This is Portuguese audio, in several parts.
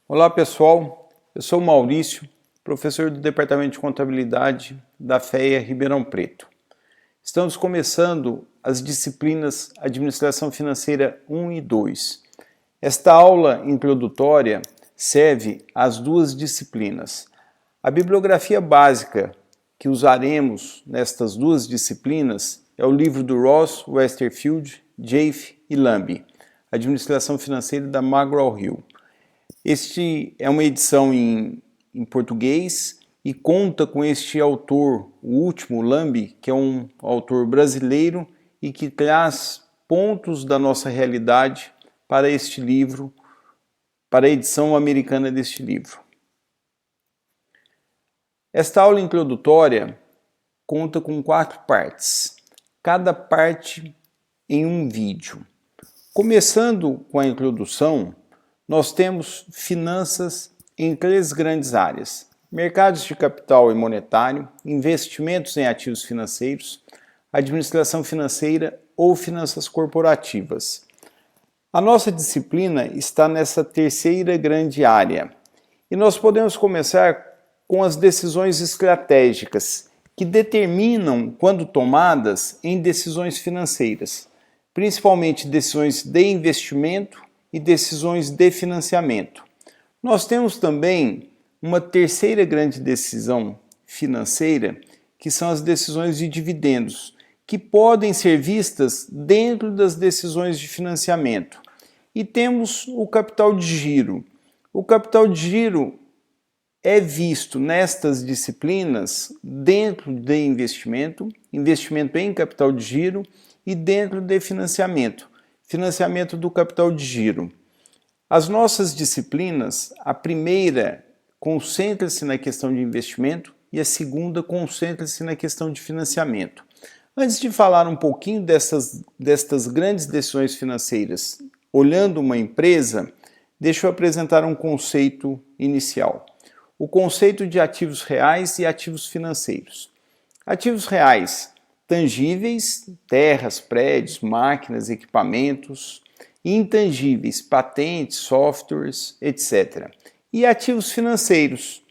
Olá pessoal, eu sou o Maurício, professor do Departamento de Contabilidade da FEA Ribeirão Preto. Estamos começando as disciplinas Administração Financeira 1 e 2. Esta aula introdutória serve às duas disciplinas. A bibliografia básica que usaremos nestas duas disciplinas é o livro do Ross, Westerfield, Jaffe e Lambe, Administração Financeira da McGraw-Hill. Este é uma edição em português e conta com este autor, o último, Lambe, que é um autor brasileiro e que traz pontos da nossa realidade para este livro, para a edição americana deste livro. Esta aula introdutória conta com 4 partes, cada parte em um vídeo. Começando com a introdução, nós temos finanças em 3 grandes áreas: mercados de capital e monetário, investimentos em ativos financeiros, administração financeira ou finanças corporativas. A nossa disciplina está nessa terceira grande área e nós podemos começar com as decisões estratégicas que determinam, quando tomadas, em decisões financeiras, principalmente decisões de investimento e decisões de financiamento. Nós temos também uma terceira grande decisão financeira, que são as decisões de dividendos, que podem ser vistas dentro das decisões de financiamento. E temos o capital de giro. O capital de giro é visto nestas disciplinas dentro de investimento, investimento em capital de giro e dentro de financiamento do capital de giro. As nossas disciplinas, a primeira concentra-se na questão de investimento e a segunda concentra-se na questão de financiamento. Antes de falar um pouquinho destas grandes decisões financeiras, olhando uma empresa, deixa eu apresentar um conceito inicial. O conceito de ativos reais e ativos financeiros. Ativos reais, tangíveis, terras, prédios, máquinas, equipamentos, e intangíveis, patentes, softwares, etc. E ativos financeiros,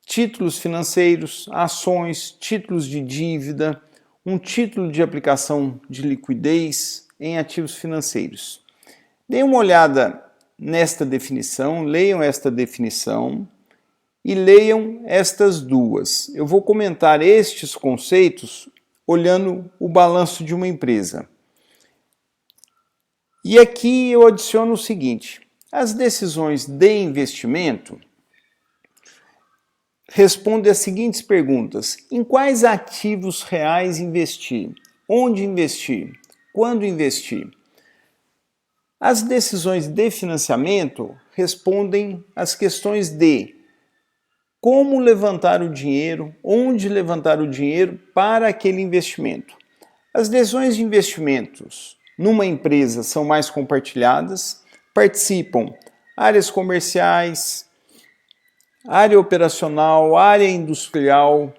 títulos financeiros, ações, títulos de dívida, um título de aplicação de liquidez em ativos financeiros. Deem uma olhada nesta definição, leiam esta definição e leiam estas duas. Eu vou comentar estes conceitos olhando o balanço de uma empresa. E aqui eu adiciono o seguinte: as decisões de investimento respondem às seguintes perguntas: em quais ativos reais investir? Onde investir? Quando investir? As decisões de financiamento respondem às questões de como levantar o dinheiro, onde levantar o dinheiro para aquele investimento. As decisões de investimentos numa empresa são mais compartilhadas, participam áreas comerciais, área operacional, área industrial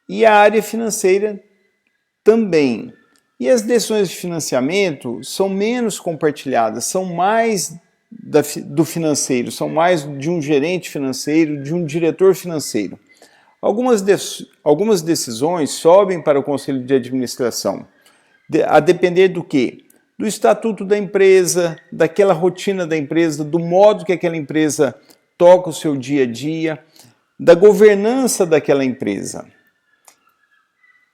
e a área financeira também. E as decisões de financiamento são menos compartilhadas, são mais do financeiro, são mais de um gerente financeiro, de um diretor financeiro. Algumas decisões sobem para o conselho de administração, a depender do quê? Do estatuto da empresa, daquela rotina da empresa, do modo que aquela empresa toca o seu dia a dia, da governança daquela empresa.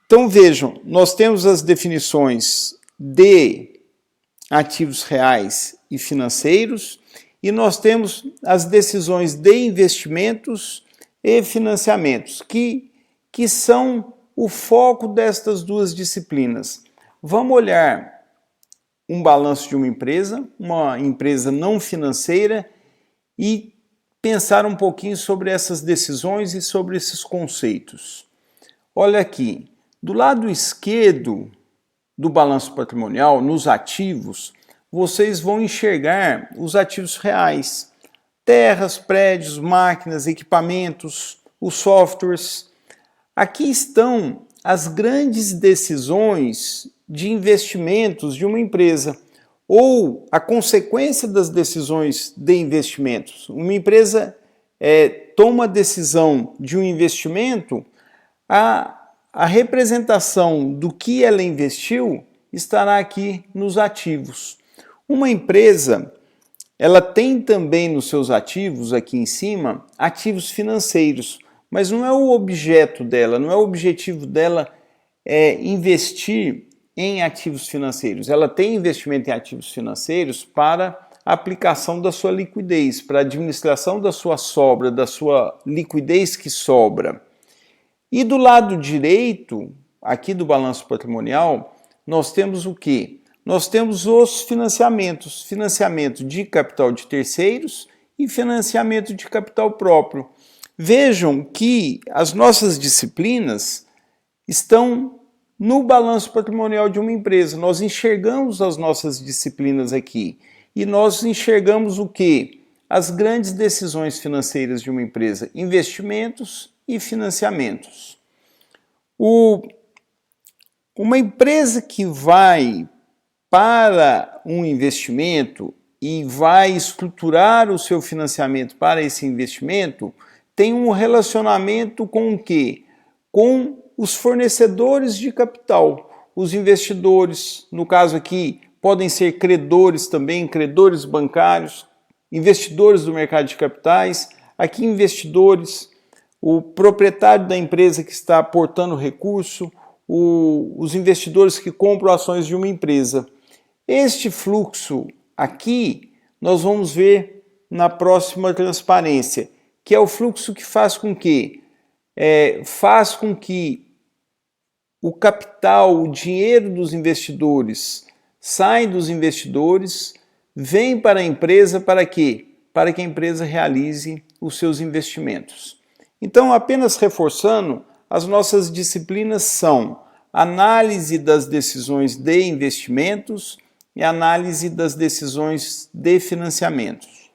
Então vejam, nós temos as definições de ativos reais e financeiros e nós temos as decisões de investimentos e financiamentos, que são o foco destas duas disciplinas. Vamos olhar um balanço de uma empresa não financeira e pensar um pouquinho sobre essas decisões e sobre esses conceitos. Olha aqui, do lado esquerdo do balanço patrimonial, nos ativos, vocês vão enxergar os ativos reais: terras, prédios, máquinas, equipamentos, os softwares. Aqui estão as grandes decisões de investimentos de uma empresa. ou a consequência das decisões de investimentos. Uma empresa toma a decisão de um investimento, a representação do que ela investiu estará aqui nos ativos. Uma empresa, ela tem também nos seus ativos, aqui em cima, ativos financeiros, mas não é o objeto dela, não é o objetivo dela investir em ativos financeiros. Ela tem investimento em ativos financeiros para a aplicação da sua liquidez, para a administração da sua sobra, da sua liquidez que sobra. E do lado direito, aqui do balanço patrimonial, nós temos o quê? Nós temos os financiamentos, financiamento de capital de terceiros e financiamento de capital próprio. Vejam que as nossas disciplinas estão no balanço patrimonial de uma empresa. Nós enxergamos as nossas disciplinas aqui e nós enxergamos o quê? As grandes decisões financeiras de uma empresa, investimentos e financiamentos. Uma empresa que vai para um investimento e vai estruturar o seu financiamento para esse investimento, tem um relacionamento com o quê? Com os fornecedores de capital, os investidores, no caso aqui, podem ser credores também, credores bancários, investidores do mercado de capitais, aqui investidores, o proprietário da empresa que está aportando recurso, os investidores que compram ações de uma empresa. Este fluxo aqui nós vamos ver na próxima transparência, que é o fluxo que faz com que o capital, o dinheiro dos investidores sai dos investidores, vem para a empresa para quê? Para que a empresa realize os seus investimentos. Então, apenas reforçando, as nossas disciplinas são análise das decisões de investimentos e análise das decisões de financiamentos.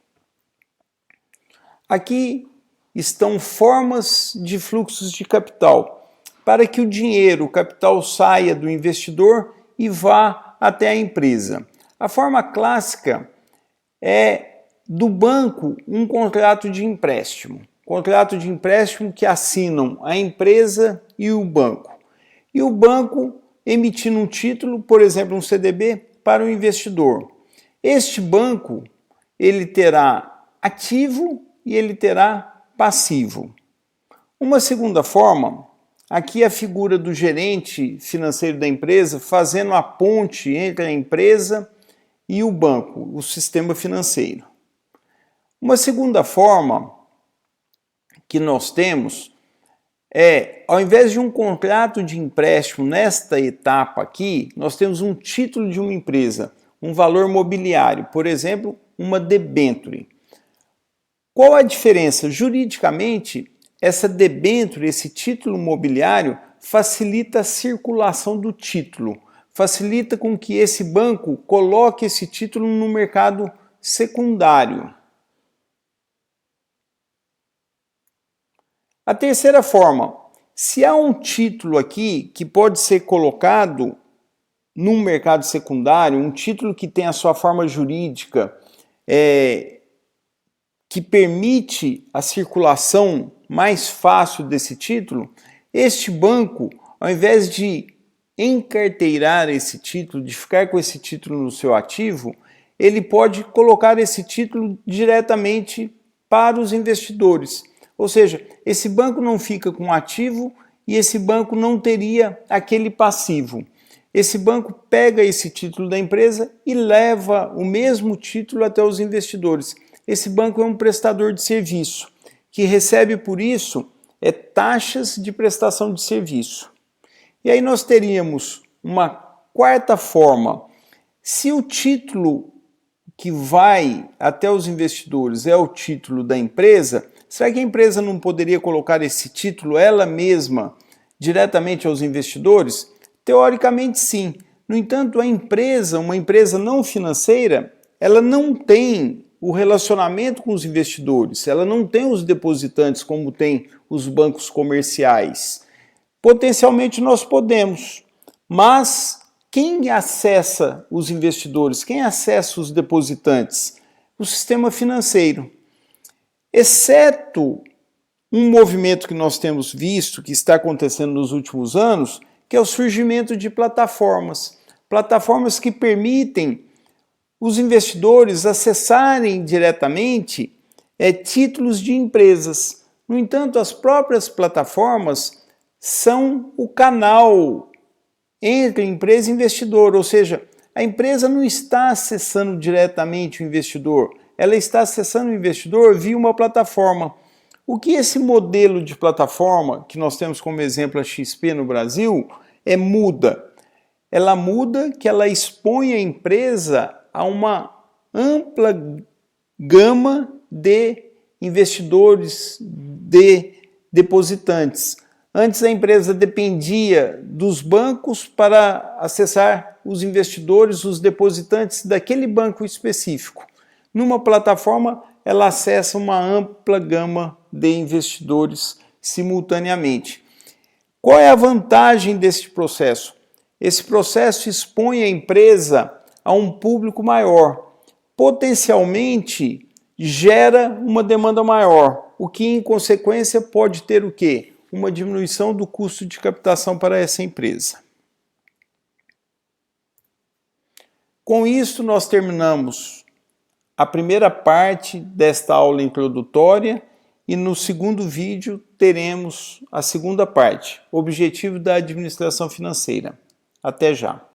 Aqui estão formas de fluxos de capital, para que o dinheiro, o capital saia do investidor e vá até a empresa. A forma clássica é do banco um contrato de empréstimo. Contrato de empréstimo que assinam a empresa e o banco. E o banco emitindo um título, por exemplo, um CDB, para o investidor. Este banco, ele terá ativo e ele terá passivo. Uma segunda forma, aqui a figura do gerente financeiro da empresa fazendo a ponte entre a empresa e o banco, o sistema financeiro. Uma segunda forma que nós temos ao invés de um contrato de empréstimo nesta etapa aqui, nós temos um título de uma empresa, um valor mobiliário, por exemplo, uma debênture. Qual a diferença? Juridicamente, essa debênture, esse título mobiliário, facilita a circulação do título, facilita com que esse banco coloque esse título no mercado secundário. A terceira forma, se há um título aqui que pode ser colocado no mercado secundário, um título que tem a sua forma jurídica, que permite a circulação mais fácil desse título, este banco, ao invés de encarteirar esse título, de ficar com esse título no seu ativo, ele pode colocar esse título diretamente para os investidores. Ou seja, esse banco não fica com ativo e esse banco não teria aquele passivo. Esse banco pega esse título da empresa e leva o mesmo título até os investidores. Esse banco é um prestador de serviço, que recebe por isso taxas de prestação de serviço. E aí nós teríamos uma quarta forma. Se o título que vai até os investidores é o título da empresa, será que a empresa não poderia colocar esse título ela mesma diretamente aos investidores? Teoricamente sim. No entanto, a empresa, uma empresa não financeira, ela não tem o relacionamento com os investidores, ela não tem os depositantes como tem os bancos comerciais. Potencialmente nós podemos, mas Quem acessa os investidores? Quem acessa os depositantes? O sistema financeiro. Exceto um movimento que nós temos visto, que está acontecendo nos últimos anos, que é o surgimento de plataformas. Plataformas que permitem os investidores acessarem diretamente títulos de empresas. No entanto, as próprias plataformas são o canal entre empresa e investidor, ou seja, a empresa não está acessando diretamente o investidor, ela está acessando o investidor via uma plataforma. O que esse modelo de plataforma, que nós temos como exemplo a XP no Brasil, muda? Ela muda que ela expõe a empresa a uma ampla gama de investidores, de depositantes. Antes a empresa dependia dos bancos para acessar os investidores, os depositantes daquele banco específico. Numa plataforma, ela acessa uma ampla gama de investidores simultaneamente. Qual é a vantagem desse processo? Esse processo expõe a empresa a um público maior. Potencialmente, gera uma demanda maior, o que em consequência pode ter o quê? Uma diminuição do custo de captação para essa empresa. Com isso, nós terminamos a primeira parte desta aula introdutória e no segundo vídeo teremos a segunda parte, Objetivo da Administração Financeira. Até já!